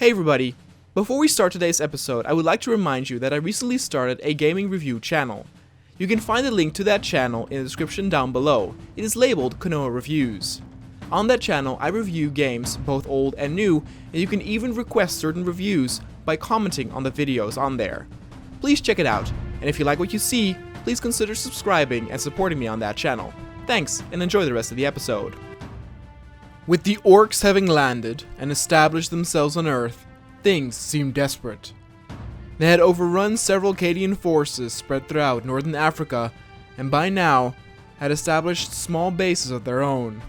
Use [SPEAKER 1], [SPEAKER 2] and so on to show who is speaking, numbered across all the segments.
[SPEAKER 1] Hey everybody! Before we start today's episode, I would like to remind you that I recently started a gaming review channel. You can find the link to that channel in the description down below. It is labeled Konoha Reviews. On that channel, I review games, both old and new, and you can even request certain reviews by commenting on the videos on there. Please check it out, and if you like what you see, please consider subscribing and supporting me on that channel. Thanks, and enjoy the rest of the episode. With the orcs having landed and established themselves on Earth, things seemed desperate. They had overrun several Akkadian forces spread throughout northern Africa, and by now had established small bases of their own.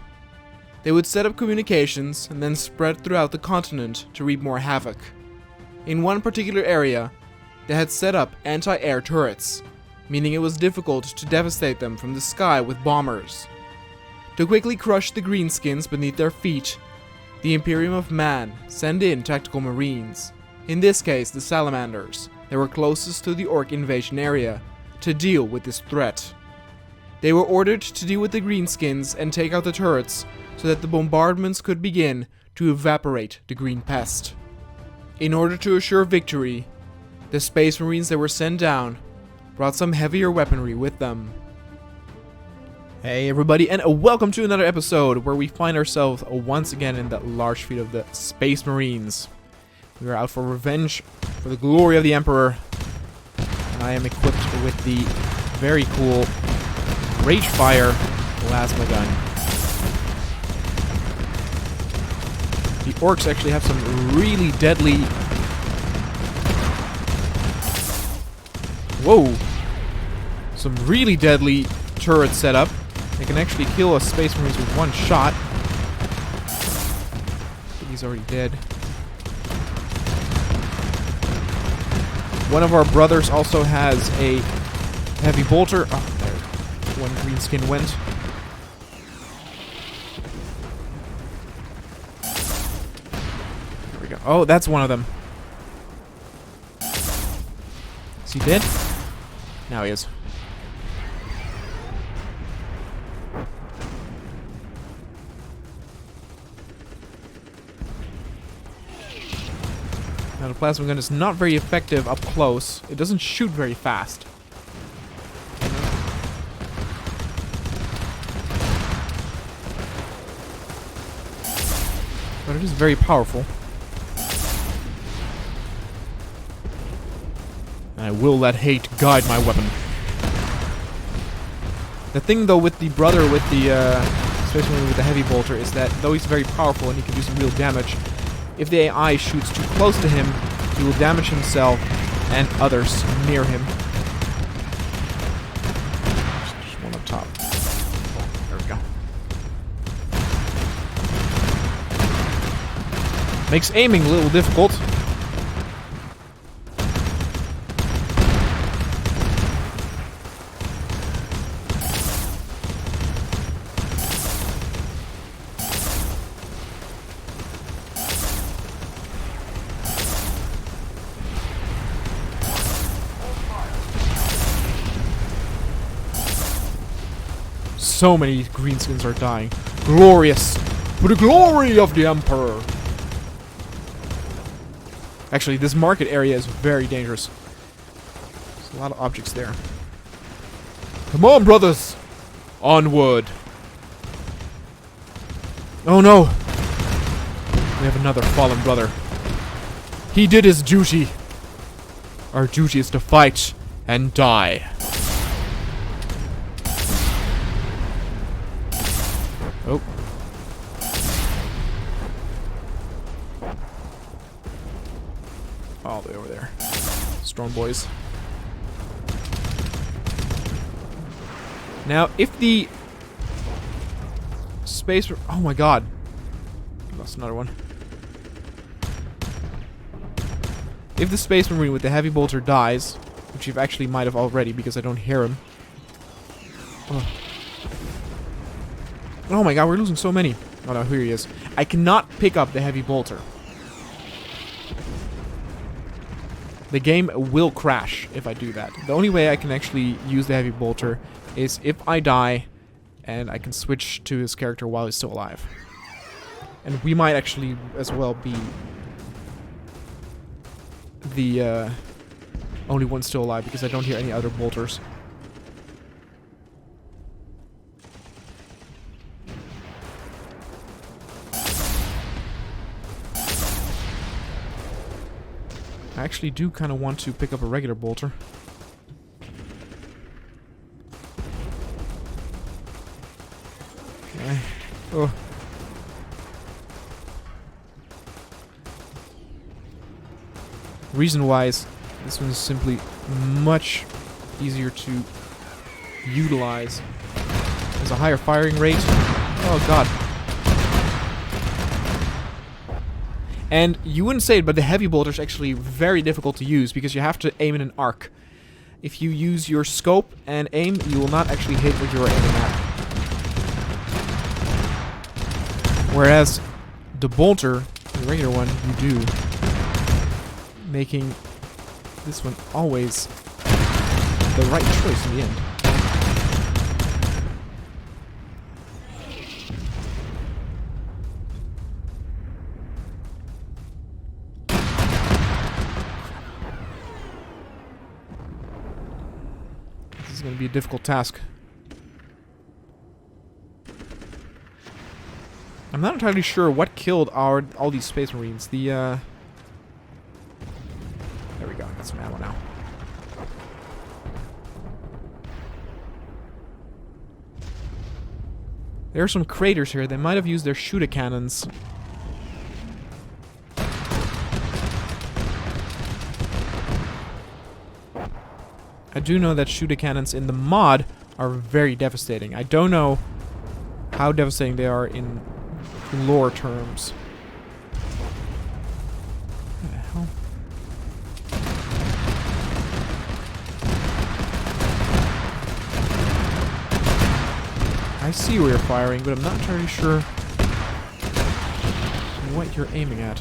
[SPEAKER 1] They would set up communications and then spread throughout the continent to wreak more havoc. In one particular area, they had set up anti-air turrets, meaning it was difficult to devastate them from the sky with bombers. To quickly crush the greenskins beneath their feet, the Imperium of Man sent in tactical marines, in this case the salamanders, that were closest to the orc invasion area, to deal with this threat. They were ordered to deal with the greenskins and take out the turrets so that the bombardments could begin to evaporate the green pest. In order to assure victory, the space marines that were sent down brought some heavier weaponry with them. Hey everybody, and welcome to another episode where we find ourselves once again in the large fleet of the Space Marines. We are out for revenge for the glory of the Emperor, and I am equipped with the very cool Ragefire plasma gun. The orcs actually have some really deadly... Whoa! Some really deadly turrets set up. They can actually kill us Space Marines with one shot. I think he's already dead. One of our brothers also has a heavy bolter. Oh, there. One green skin went. There we go. Oh, that's one of them. Is he dead? Now he is. Now the plasma gun is not very effective up close. It doesn't shoot very fast. But it is very powerful. And I will let hate guide my weapon. The thing though with the brother with the Space Marine with the heavy bolter is that though he's very powerful and he can do some real damage, if the AI shoots too close to him, he will damage himself and others near him. Just one up top. There we go. Makes aiming a little difficult. So many greenskins are dying. Glorious! For the glory of the Emperor! Actually, this market area is very dangerous. There's a lot of objects there. Come on, brothers! Onward! Oh no! We have another fallen brother. He did his duty. Our duty is to fight and die. Oh. All the way over there. Storm boys. Now, if the space... Oh my god. Lost another one. If the Space Marine with the heavy bolter dies, which you actually might have already because I don't hear him. Oh my god, we're losing so many. Oh no, here he is. I cannot pick up the heavy bolter. The game will crash if I do that. The only way I can actually use the heavy bolter is if I die and I can switch to his character while he's still alive. And we might actually as well be the only one still alive because I don't hear any other bolters. I actually do kind of want to pick up a regular bolter. Okay. Oh. Reason-wise, this one is simply much easier to utilize. There's a higher firing rate. Oh god. And you wouldn't say it, but the heavy bolter is actually very difficult to use because you have to aim in an arc. If you use your scope and aim, you will not actually hit what you're aiming at. Whereas the bolter, the regular one, you do. Making this one always the right choice in the end. This is going to be a difficult task. I'm not entirely sure what killed all these Space Marines. There we go. Got some ammo now. There are some craters here. They might have used their shooter cannons. I do know that shooter cannons in the mod are very devastating. I don't know how devastating they are in lore terms. What the hell? I see where you're firing, but I'm not entirely sure what you're aiming at.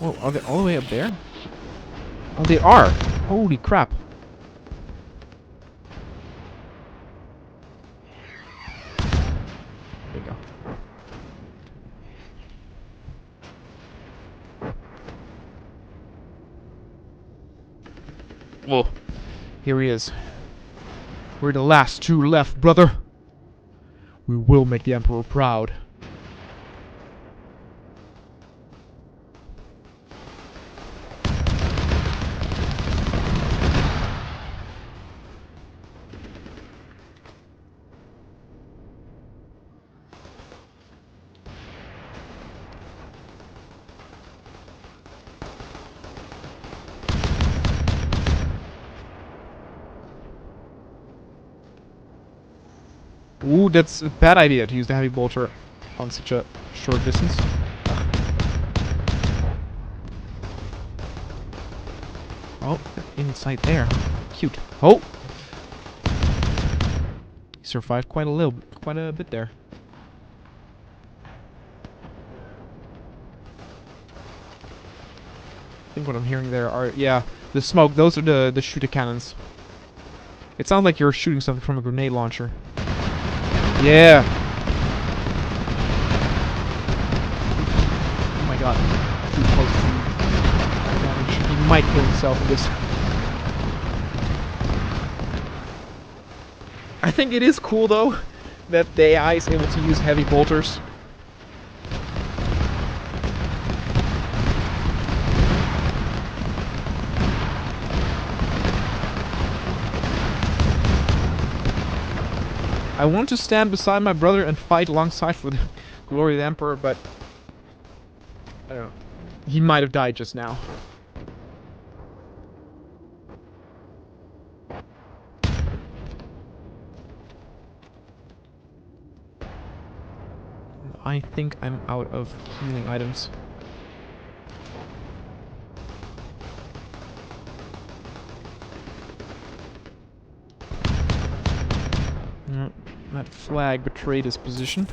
[SPEAKER 1] Whoa, are they all the way up there? Oh, they are! Holy crap. There you go. Whoa. Here he is. We're the last two left, brother. We will make the Emperor proud. Ooh, that's a bad idea to use the heavy bolter on such a short distance. Oh, inside there. Cute. Oh! He survived quite a bit there. I think what I'm hearing there are, yeah, the smoke. Those are the shooter cannons. It sounds like you're shooting something from a grenade launcher. Yeah. Oh my god. Too close to damage. He might kill himself in this. I think it is cool though that the AI is able to use heavy bolters. I want to stand beside my brother and fight alongside for the glory of the Emperor, but I don't know. He might have died just now. I think I'm out of healing items. That flag betrayed his position.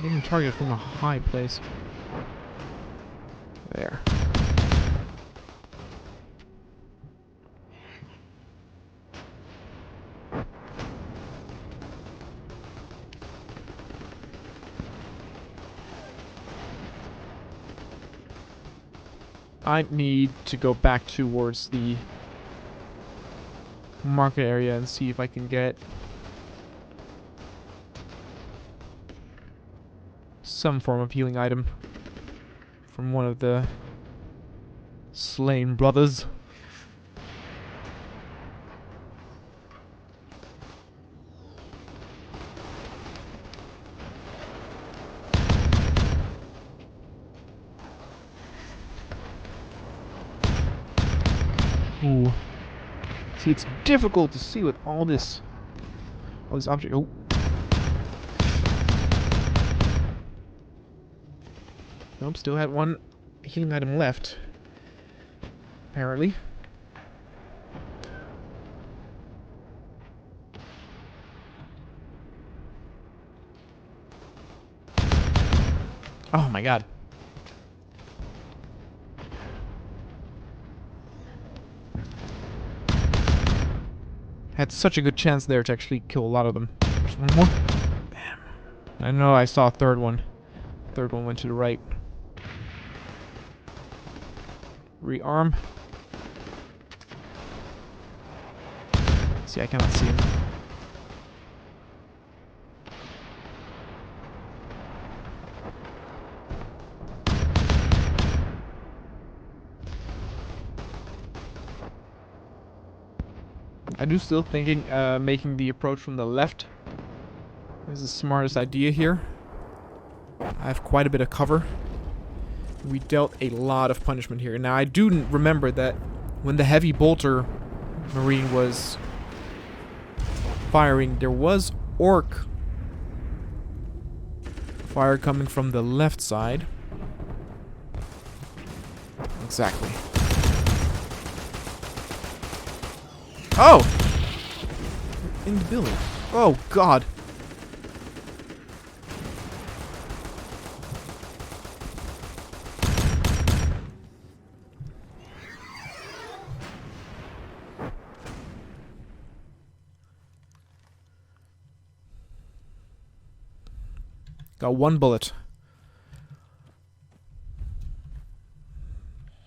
[SPEAKER 1] Even targeted from a high place. There. I need to go back towards the market area and see if I can get some form of healing item from one of the slain brothers. Ooh. See, it's difficult to see with all this object. Oh. Nope, still had one healing item left. Apparently. Oh my god. Had such a good chance there to actually kill a lot of them. There's one more. Bam. I know I saw a third one. Third one went to the right. Rearm. See, I cannot see him. I do still thinking making the approach from the left is the smartest idea here. I have quite a bit of cover. We dealt a lot of punishment here. Now I do remember that when the heavy bolter marine was firing, there was orc fire coming from the left side. Exactly. Oh! In the building. Oh, God. Got one bullet.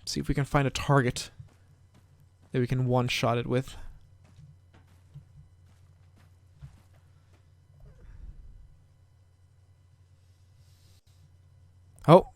[SPEAKER 1] See if we can find a target that we can one-shot it with. Oh.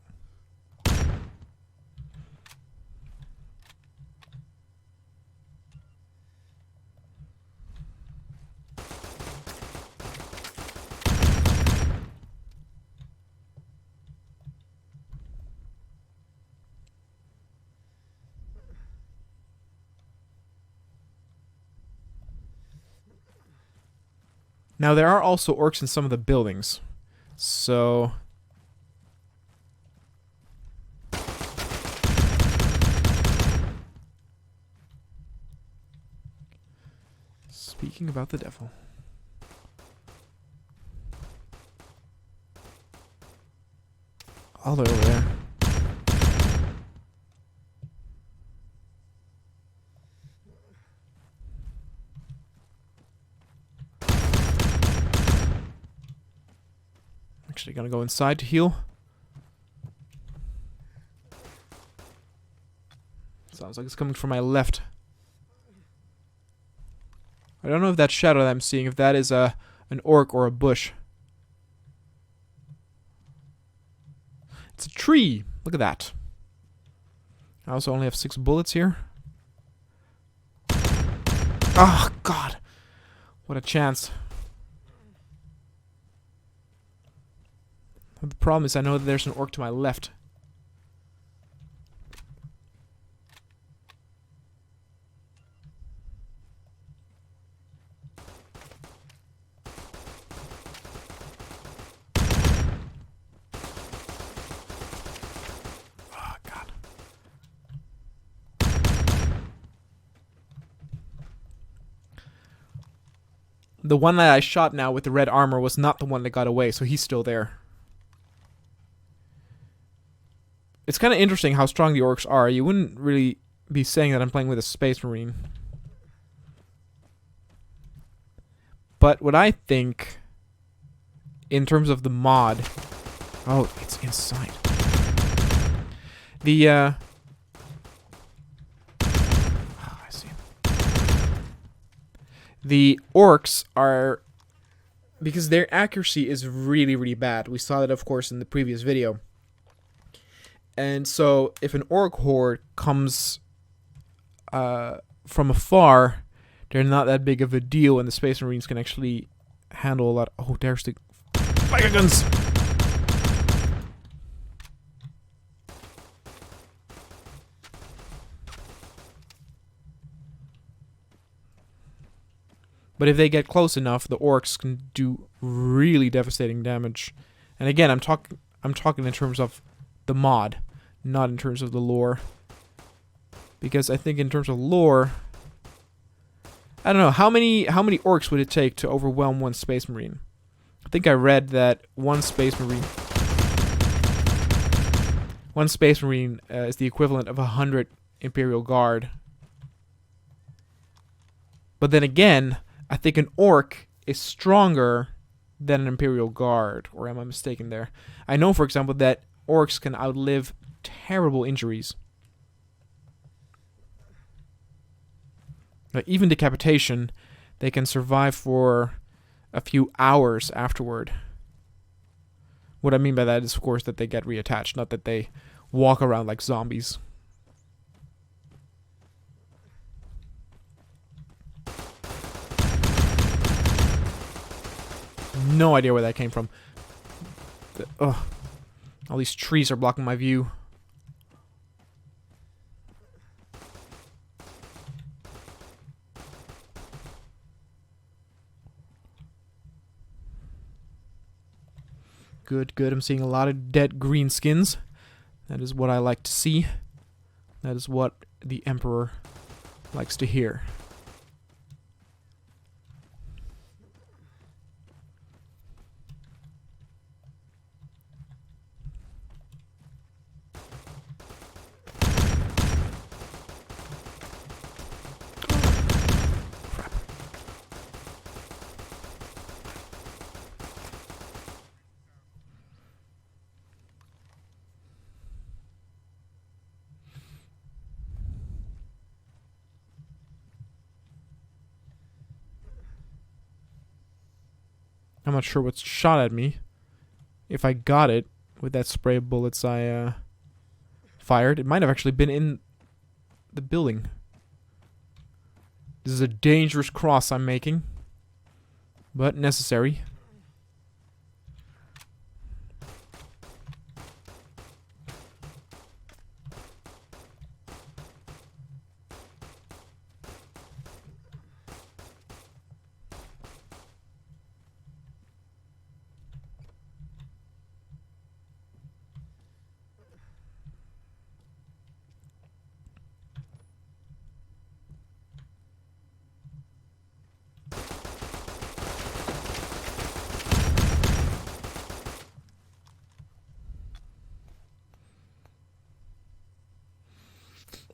[SPEAKER 1] Now there are also orcs in some of the buildings. So speaking about the devil. Oh, they're over there. Actually gonna go inside to heal. Sounds like it's coming from my left. I don't know if that shadow that I'm seeing, if that is an orc or a bush. It's a tree! Look at that. I also only have 6 bullets here. Oh, God! What a chance. The problem is I know that there's an orc to my left. Oh, God. The one that I shot now with the red armor was not the one that got away, so he's still there. It's kind of interesting how strong the orcs are. You wouldn't really be saying that I'm playing with a space marine. But what I think, in terms of the mod... Oh, it's inside. The The orcs are... because their accuracy is really, really bad. We saw that, of course, in the previous video. And so, if an orc horde comes from afar, they're not that big of a deal, and the Space Marines can actually handle a lot. Oh, there's the fire guns! But if they get close enough, the orcs can do really devastating damage. And again, I'm talking in terms of the mod, not in terms of the lore. Because I think in terms of lore, I don't know, how many orcs would it take to overwhelm one Space Marine? I think I read that one Space Marine is the equivalent of 100 Imperial Guard. But then again, I think an orc is stronger than an Imperial Guard, or am I mistaken there? I know, for example, that orcs can outlive terrible injuries. Like even decapitation, they can survive for a few hours afterward. What I mean by that is, of course, that they get reattached, not that they walk around like zombies. No idea where that came from. Ugh. All these trees are blocking my view. Good, good. I'm seeing a lot of dead green skins. That is what I like to see. That is what the Emperor likes to hear. I'm not sure what's shot at me. If I got it with that spray of bullets I fired, it might have actually been in the building. This is a dangerous cross I'm making, but necessary.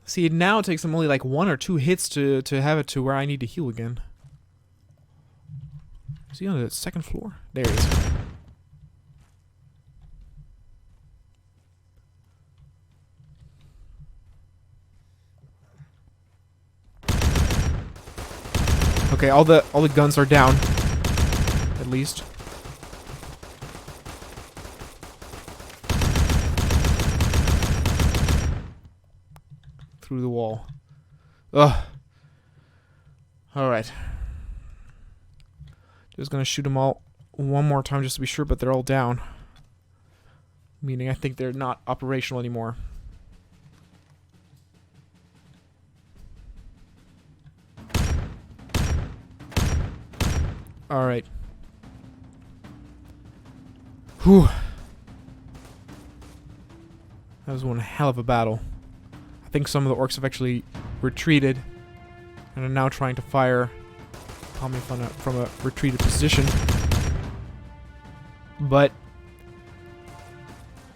[SPEAKER 1] See, now it takes them only like 1 or 2 hits to have it to where I need to heal again. Is he on the 2nd floor? There he is. Okay, all the guns are down. At least. Through the wall. Ugh. Alright. Just gonna shoot them all one more time just to be sure, but they're all down. Meaning I think they're not operational anymore. Alright. Whew. That was one hell of a battle. I think some of the orcs have actually retreated and are now trying to fire on me from a retreated position. But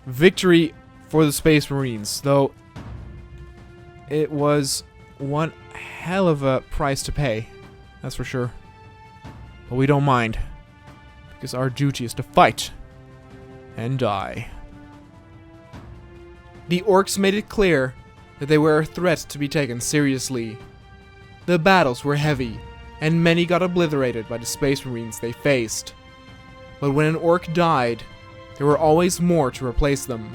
[SPEAKER 1] victory for the Space Marines, though it was one hell of a price to pay, that's for sure. But we don't mind, because our duty is to fight and die. The orcs made it clear that they were a threat to be taken seriously. The battles were heavy, and many got obliterated by the Space Marines they faced. But when an orc died, there were always more to replace them.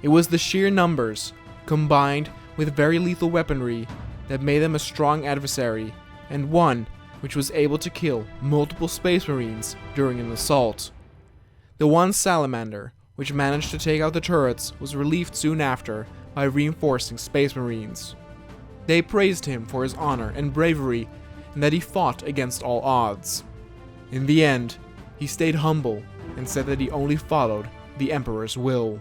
[SPEAKER 1] It was the sheer numbers, combined with very lethal weaponry, that made them a strong adversary, and one which was able to kill multiple Space Marines during an assault. The one Salamander, which managed to take out the turrets, was relieved soon after by reinforcing Space Marines. They praised him for his honor and bravery, and that he fought against all odds. In the end, he stayed humble and said that he only followed the Emperor's will.